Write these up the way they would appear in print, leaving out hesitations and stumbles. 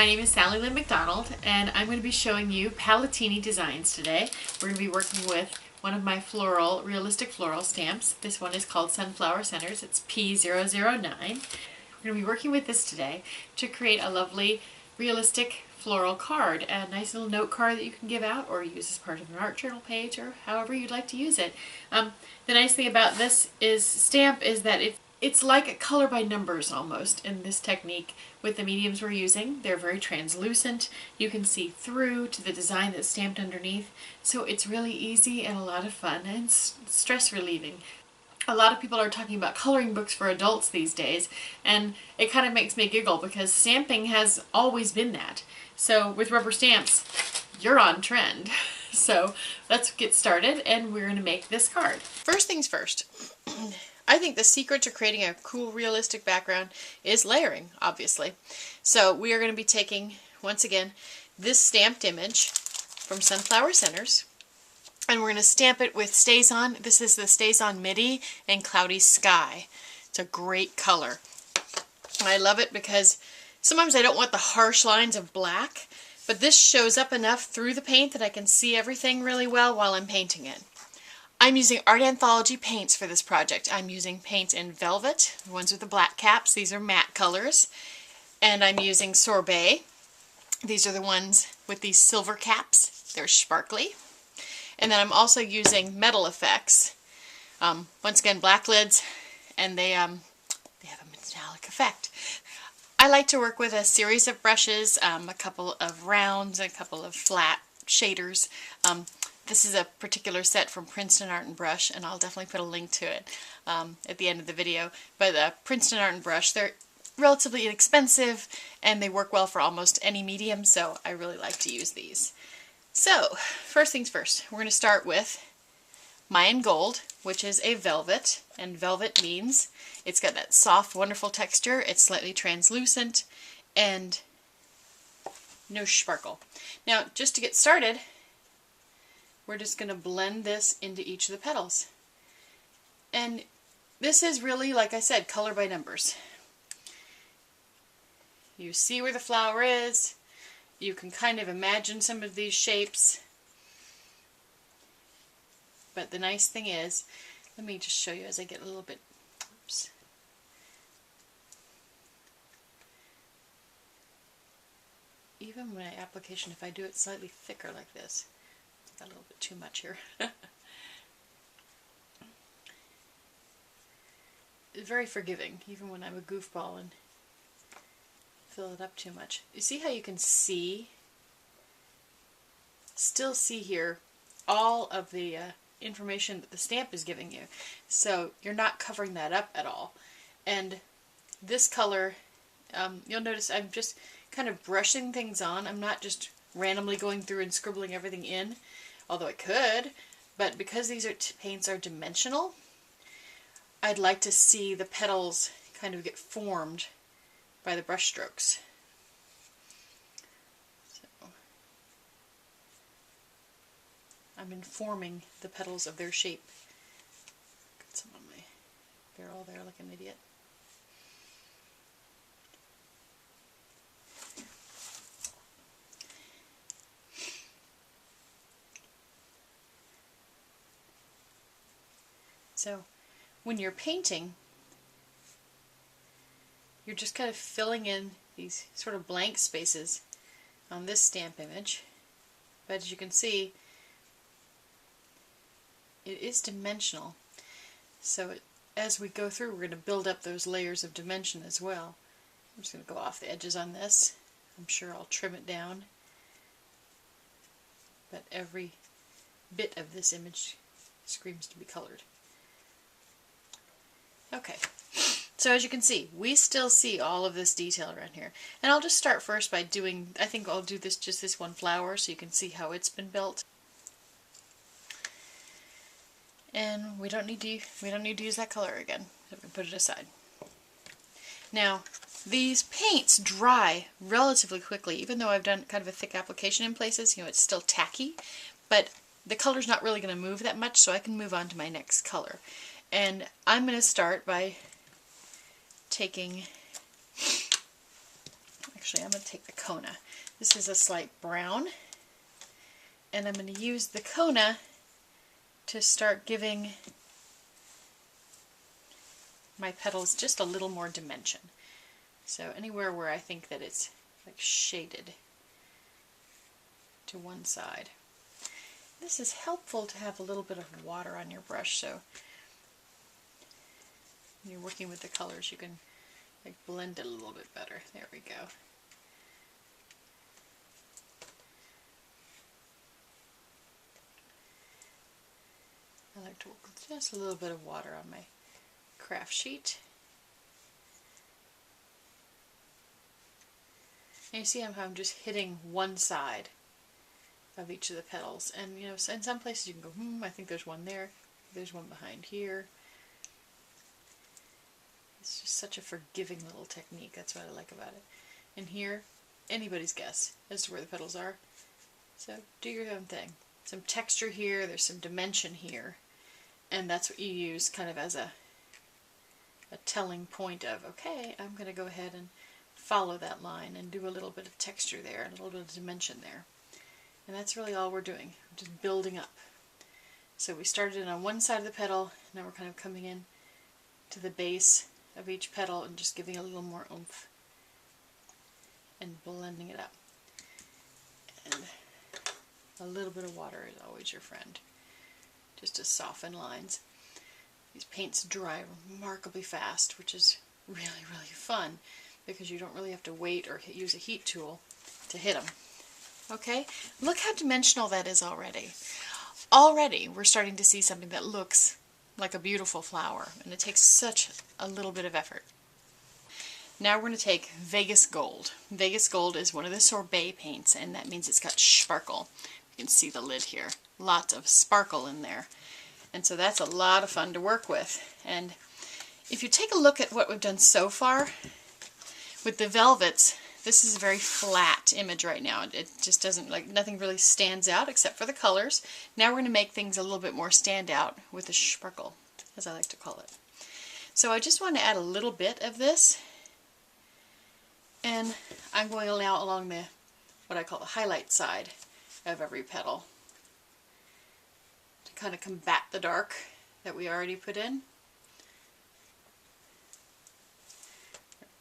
My name is Sally Lynn McDonald, and I'm going to be showing you Palettini designs today. We're going to be working with one of my floral, realistic floral stamps. This one is called Sunflower Centers. It's P009. We're going to be working with this today to create a lovely, realistic floral card, a nice little note card that you can give out or use as part of an art journal page or however you'd like to use it. The nice thing about this stamp is that it's like a color by numbers almost in this technique with the mediums we're using. They're very translucent. You can see through to the design that's stamped underneath. So it's really easy and a lot of fun and stress relieving. A lot of people are talking about coloring books for adults these days, and it kind of makes me giggle because stamping has always been that. So with rubber stamps, you're on trend. So let's get started and we're going to make this card. First things first. I think the secret to creating a cool, realistic background is layering, obviously. So we are going to be taking, once again, this stamped image from Sunflower Centers, and we're going to stamp it with Stays On. This is the Stays On Midi and Cloudy Sky. It's a great color. And I love it because sometimes I don't want the harsh lines of black, but this shows up enough through the paint that I can see everything really well while I'm painting it. I'm using Art Anthology paints for this project. I'm using paints in Velvet, the ones with the black caps. These are matte colors. And I'm using Sorbet. These are the ones with these silver caps. They're sparkly. And then I'm also using Metal Effects. Once again, black lids, and they have a metallic effect. I like to work with a series of brushes, a couple of rounds, a couple of flat shaders. This is a particular set from Princeton Art and Brush, and I'll definitely put a link to it at the end of the video. But Princeton Art and Brush, they're relatively inexpensive, and they work well for almost any medium, so I really like to use these. So, first things first, we're going to start with Mayan Gold, which is a velvet, and velvet means it's got that soft, wonderful texture, it's slightly translucent, and no sparkle. Now, just to get started, we're just going to blend this into each of the petals. And this is really, like I said, color by numbers. You see where the flower is. You can kind of imagine some of these shapes. But the nice thing is, let me just show you as I get a little bit, oops. Even my application, if I do it slightly thicker like this, a little bit too much here. It's very forgiving, even when I'm a goofball and fill it up too much. You see how you can still see here all of the information that the stamp is giving you. So you're not covering that up at all. And this color, you'll notice I'm just kind of brushing things on. I'm not just randomly going through and scribbling everything in. Although I could, but because these paints are dimensional, I'd like to see the petals kind of get formed by the brush strokes. So I'm informing the petals of their shape. Got some on my barrel there like an idiot. So when you're painting, you're just kind of filling in these sort of blank spaces on this stamp image. But as you can see, it is dimensional. So as we go through, we're going to build up those layers of dimension as well. I'm just going to go off the edges on this. I'm sure I'll trim it down. But every bit of this image screams to be colored. Okay, so as you can see, we still see all of this detail around here. And I'll just start first by doing, I think I'll do just this one flower so you can see how it's been built. And we don't need to use that color again. So we can put it aside. Now, these paints dry relatively quickly, even though I've done kind of a thick application in places, you know, it's still tacky, but the color's not really going to move that much, so I can move on to my next color. And I'm going to start by taking Actually, I'm going to take the Kona. This is a slight brown, and I'm going to use the Kona to start giving my petals just a little more dimension. So anywhere where I think that it's like shaded to one side. This is helpful to have a little bit of water on your brush, so when you're working with the colors you can like blend it a little bit better. There we go. I like to work with just a little bit of water on my craft sheet. And you see how I'm just hitting one side of each of the petals. And you know, in some places you can go, I think there's one there, there's one behind here. It's just such a forgiving little technique. That's what I like about it. And here, anybody's guess as to where the petals are. So do your own thing. Some texture here, there's some dimension here. And that's what you use kind of as a telling point of, okay, I'm going to go ahead and follow that line and do a little bit of texture there and a little bit of dimension there. And that's really all we're doing, just building up. So we started in on one side of the petal, now we're kind of coming in to the base of each petal and just giving a little more oomph and blending it up. And a little bit of water is always your friend, just to soften lines. These paints dry remarkably fast, which is really, really fun because you don't really have to wait or use a heat tool to hit them. Okay, look how dimensional that is already. Already we're starting to see something that looks like a beautiful flower, and it takes such a little bit of effort. Now we're going to take Vegas Gold. Vegas Gold is one of the sorbet paints, and that means it's got sparkle. You can see the lid here. Lots of sparkle in there. And so that's a lot of fun to work with. And if you take a look at what we've done so far with the velvets, this is a very flat image right now. It just doesn't, like, nothing really stands out except for the colors. Now we're going to make things a little bit more stand out with the sparkle, as I like to call it. So I just want to add a little bit of this, and I'm going now along the, what I call the highlight side of every petal to kind of combat the dark that we already put in.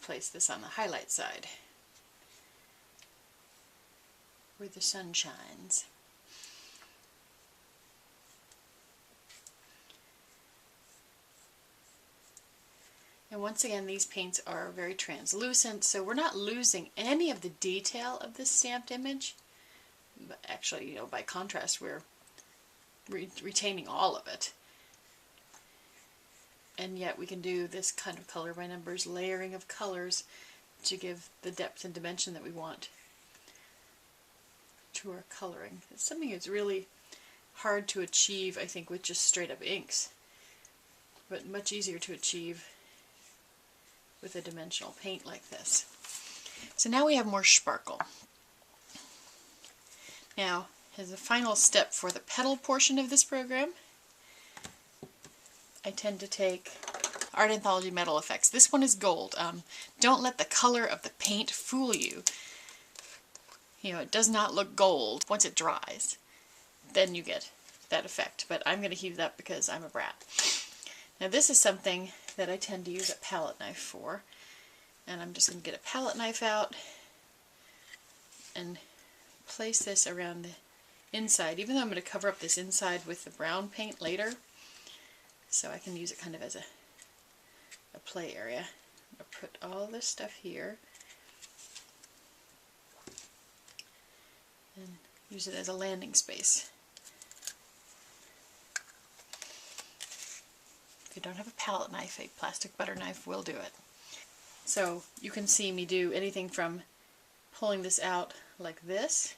Place this on the highlight side where the sun shines. And once again, these paints are very translucent, so we're not losing any of the detail of this stamped image. But actually, you know, by contrast, we're retaining all of it. And yet we can do this kind of color by numbers, layering of colors to give the depth and dimension that we want to our coloring. It's something that's really hard to achieve, I think, with just straight up inks, but much easier to achieve with a dimensional paint like this. So now we have more sparkle. Now, as a final step for the petal portion of this program, I tend to take Art Anthology Metal Effects. This one is gold. Don't let the color of the paint fool you. You know, it does not look gold once it dries. Then you get that effect. But I'm going to heat it up because I'm a brat. Now this is something that I tend to use a palette knife for. And I'm just going to get a palette knife out and place this around the inside, even though I'm going to cover up this inside with the brown paint later. So I can use it kind of as a play area. I'm going to put all this stuff here and use it as a landing space. If you don't have a palette knife, a plastic butter knife will do it. So you can see me do anything from pulling this out like this,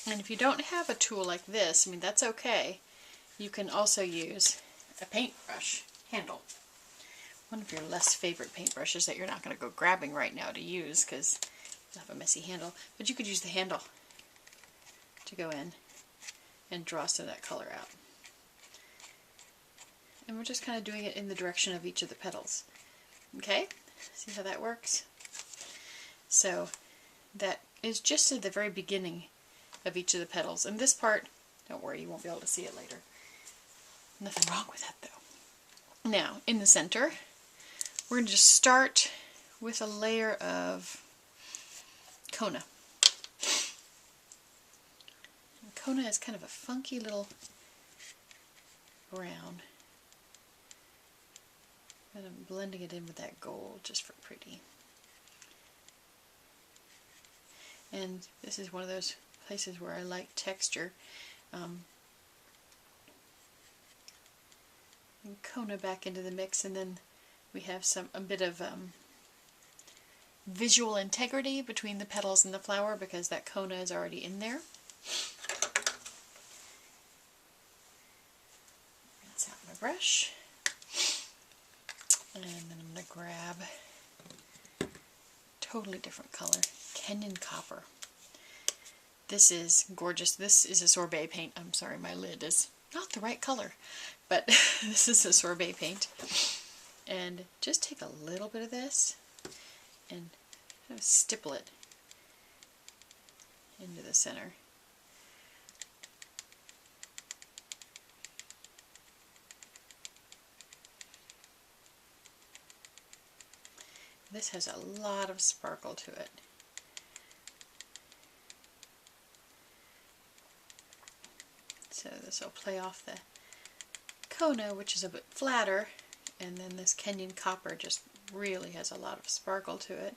and if you don't have a tool like this, I mean, that's okay. You can also use a paintbrush handle, one of your less favorite paintbrushes that you're not going to go grabbing right now to use because you'll have a messy handle. But you could use the handle to go in and draw some of that color out. And we're just kind of doing it in the direction of each of the petals. Okay? See how that works? So that is just at the very beginning of each of the petals. And this part, don't worry, you won't be able to see it later. Nothing wrong with that though. Now, in the center, we're going to just start with a layer of Kona. And Kona is kind of a funky little brown. And I'm blending it in with that gold just for pretty. And this is one of those places where I like texture. And Kona back into the mix, and then we have a bit of visual integrity between the petals and the flower because that Kona is already in there. Rinse out my brush. And then I'm going to grab a totally different color, Kenyan Copper. This is gorgeous. This is a sorbet paint. I'm sorry, my lid is not the right color, but this is a sorbet paint. And just take a little bit of this and kind of stipple it into the center. This has a lot of sparkle to it. So this will play off the Kona, which is a bit flatter, and then this Kenyan Copper just really has a lot of sparkle to it.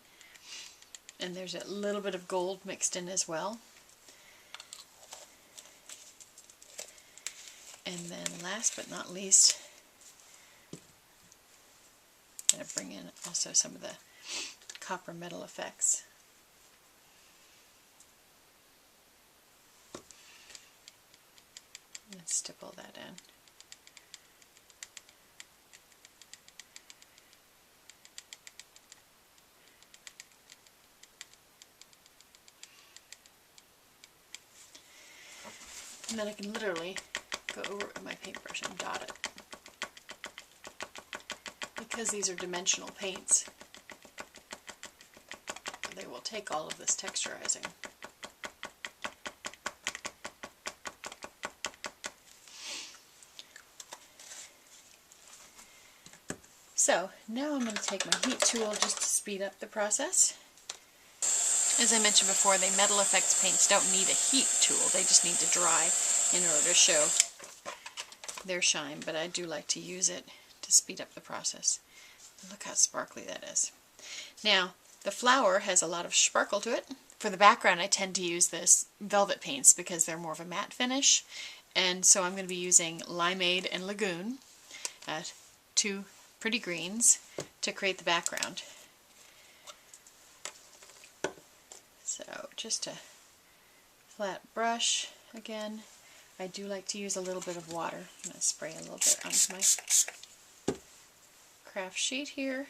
And there's a little bit of gold mixed in as well. And then last but not least, I'm going to bring in also some of the copper metal effects. And stipple that in. And then I can literally go over it with my paintbrush and dot it. Because these are dimensional paints, they will take all of this texturizing. So now I'm going to take my heat tool just to speed up the process. As I mentioned before, the metal effects paints don't need a heat tool, they just need to dry in order to show their shine, but I do like to use it to speed up the process. Look how sparkly that is. Now, the flower has a lot of sparkle to it. For the background, I tend to use this velvet paints because they're more of a matte finish, and so I'm going to be using Limeade and Lagoon, two pretty greens, to create the background. So just a flat brush again. I do like to use a little bit of water. I'm going to spray a little bit onto my craft sheet here.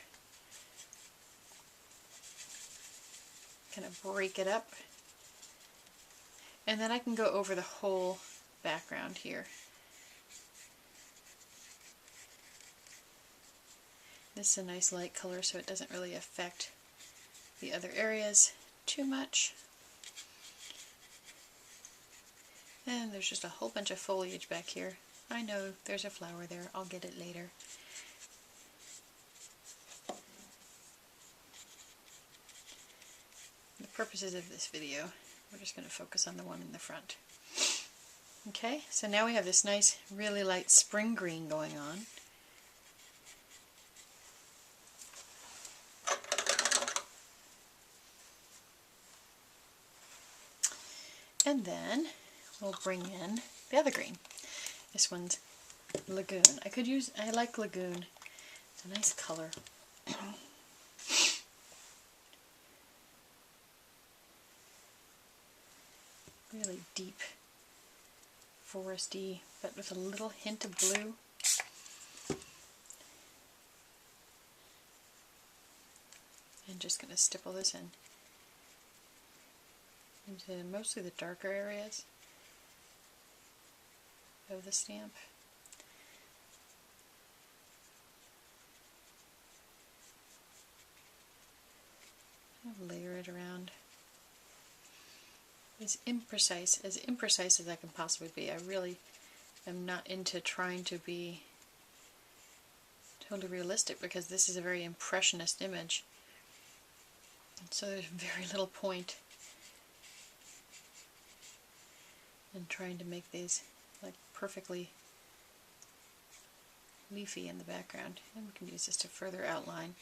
Kind of break it up. And then I can go over the whole background here. This is a nice light color so it doesn't really affect the other areas too much. And there's just a whole bunch of foliage back here. I know there's a flower there. I'll get it later. For the purposes of this video, we're just going to focus on the one in the front. Okay, so now we have this nice, really light spring green going on. And then we'll bring in the other green. This one's Lagoon. I like Lagoon. It's a nice color. Really deep, foresty, but with a little hint of blue. And just going to stipple this in into mostly the darker areas of the stamp. I'll layer it around as imprecise as I can possibly be. I really am not into trying to be totally realistic because this is a very impressionist image. So there's very little point in trying to make these like perfectly leafy in the background. And we can use this to further outline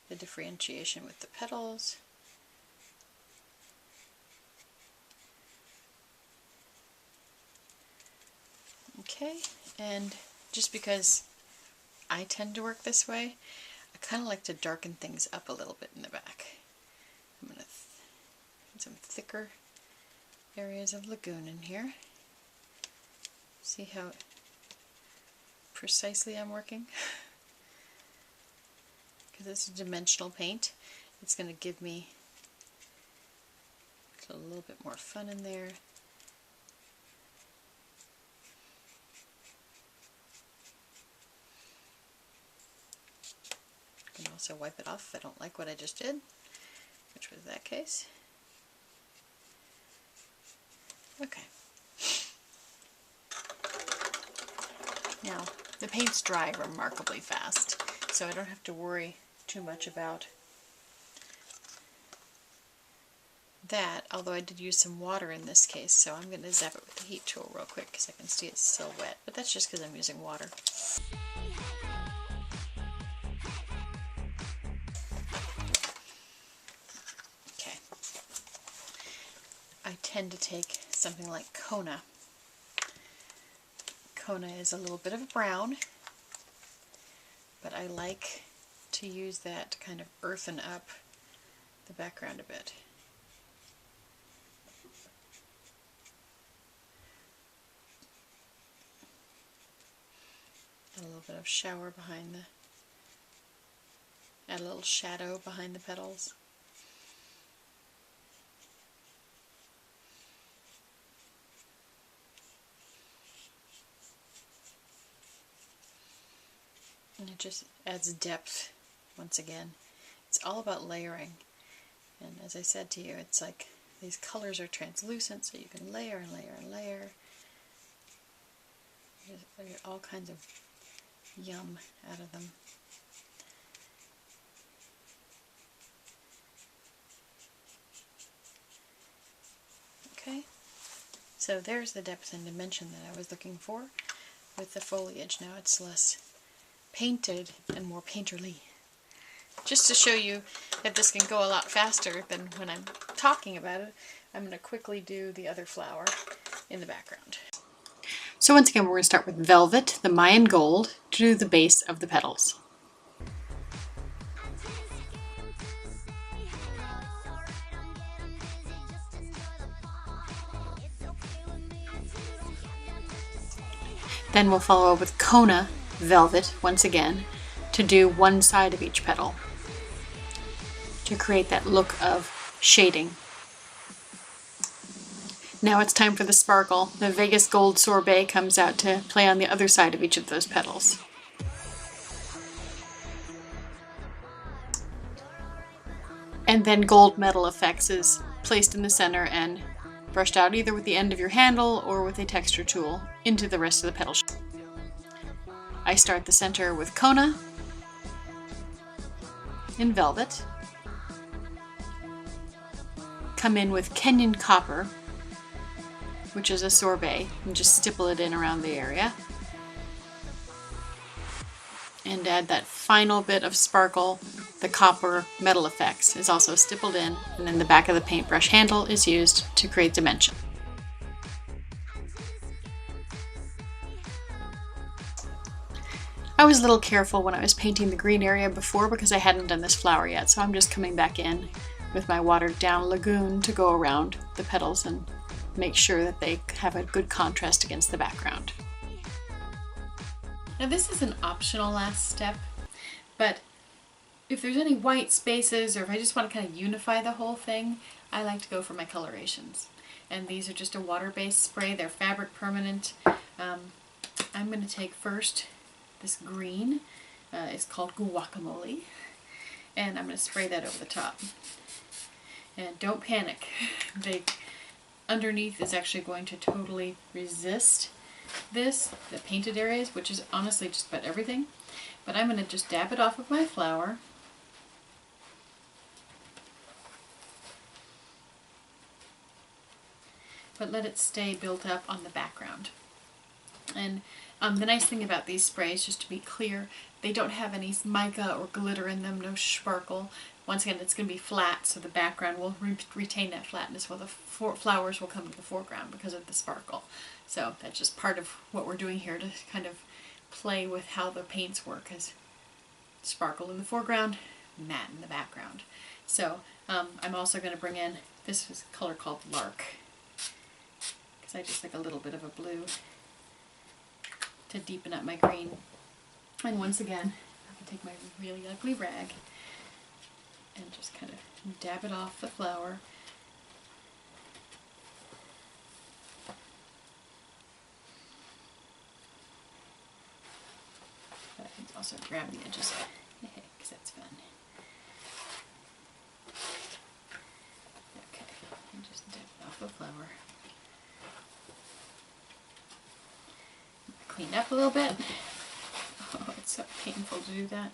the differentiation with the petals. Okay, and just because I tend to work this way, I kind of like to darken things up a little bit in the back. I'm going to put some thicker areas of lagoon in here. See how precisely I'm working? Because it's a dimensional paint, it's going to give me a little bit more fun in there. I can also wipe it off if I don't like what I just did, which was that case. Okay. Now, the paints dry remarkably fast, so I don't have to worry too much about that, although I did use some water in this case, so I'm going to zap it with the heat tool real quick because I can see it's still wet, but that's just because I'm using water. Okay. I tend to take something like Kona. Kona is a little bit of a brown, but I like to use that to kind of earthen up the background a bit. A little bit of shower behind add a little shadow behind the petals. And it just adds depth once again. It's all about layering. And as I said to you, it's like these colors are translucent, so you can layer and layer and layer. You get all kinds of yum out of them. Okay, so there's the depth and dimension that I was looking for with the foliage. Now it's less painted and more painterly. Just to show you that this can go a lot faster than when I'm talking about it, I'm going to quickly do the other flower in the background. So once again, we're going to start with Velvet, the Mayan Gold, to do the base of the petals. Then we'll follow up with Kona, Velvet, once again, to do one side of each petal, to create that look of shading. Now it's time for the sparkle. The Vegas Gold Sorbet comes out to play on the other side of each of those petals. And then Gold Metal Effects is placed in the center and brushed out either with the end of your handle or with a texture tool into the rest of the petal. I start the center with Kona in Velvet, come in with Kenyan Copper, which is a sorbet, and just stipple it in around the area, and add that final bit of sparkle. The Copper Metal Effects is also stippled in, and then the back of the paintbrush handle is used to create dimension. I was a little careful when I was painting the green area before because I hadn't done this flower yet, so I'm just coming back in with my watered down lagoon to go around the petals and make sure that they have a good contrast against the background. Now this is an optional last step, but if there's any white spaces or if I just want to kind of unify the whole thing, I like to go for my colorations. And these are just a water-based spray. They're fabric permanent. I'm going to take first this green. It's called Guacamole. And I'm going to spray that over the top. And don't panic. Underneath is actually going to totally resist this, the painted areas, which is honestly just about everything. But I'm going to just dab it off of my flower. But let it stay built up on the background. And the nice thing about these sprays, just to be clear, they don't have any mica or glitter in them, no sparkle. Once again, it's going to be flat, so the background will retain that flatness, while the flowers will come to the foreground because of the sparkle. So that's just part of what we're doing here to kind of play with how the paints work, as sparkle in the foreground, matte in the background. So I'm also going to bring in, this is a color called Lark, because I just like a little bit of a blue to deepen up my green. And once again, I can take my really ugly rag and just kind of dab it off the flower. But I can also grab the edges, because that's fun. Okay, and just dab it off the flower. Clean up a little bit. Oh, it's so painful to do that.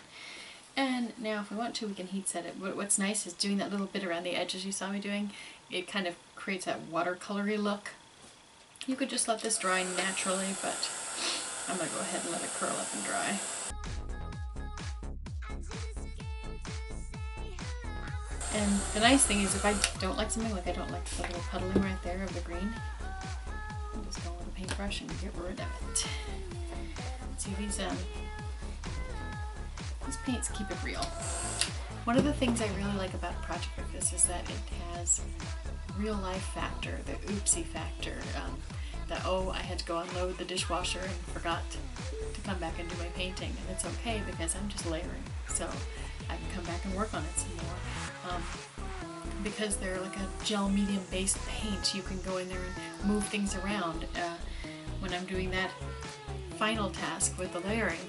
And now if we want to, we can heat set it. What's nice is doing that little bit around the edges you saw me doing. It kind of creates that watercolory look. You could just let this dry naturally, but I'm going to go ahead and let it curl up and dry. And the nice thing is, if I don't like something, like I don't like the little puddling right there of the green, I'm just going with a paintbrush and get rid of it. See, these paints keep it real. One of the things I really like about a project like this is that it has real life factor, the oopsie factor, the oh, I had to go unload the dishwasher and forgot to come back and do my painting, and it's okay because I'm just layering, so I can come back and work on it some more. Because they're like a gel medium based paint, you can go in there and move things around. When I'm doing that final task with the layering,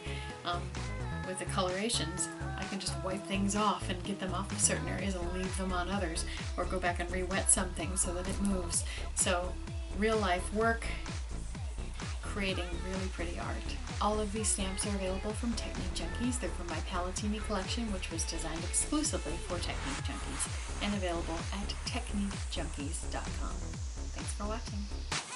with the colorations, I can just wipe things off and get them off of certain areas and leave them on others, or go back and re-wet something so that it moves. So real life work, creating really pretty art. All of these stamps are available from Technique Junkies. They're from my Palettini collection, which was designed exclusively for Technique Junkies, and available at techniquejunkies.com. Thanks for watching.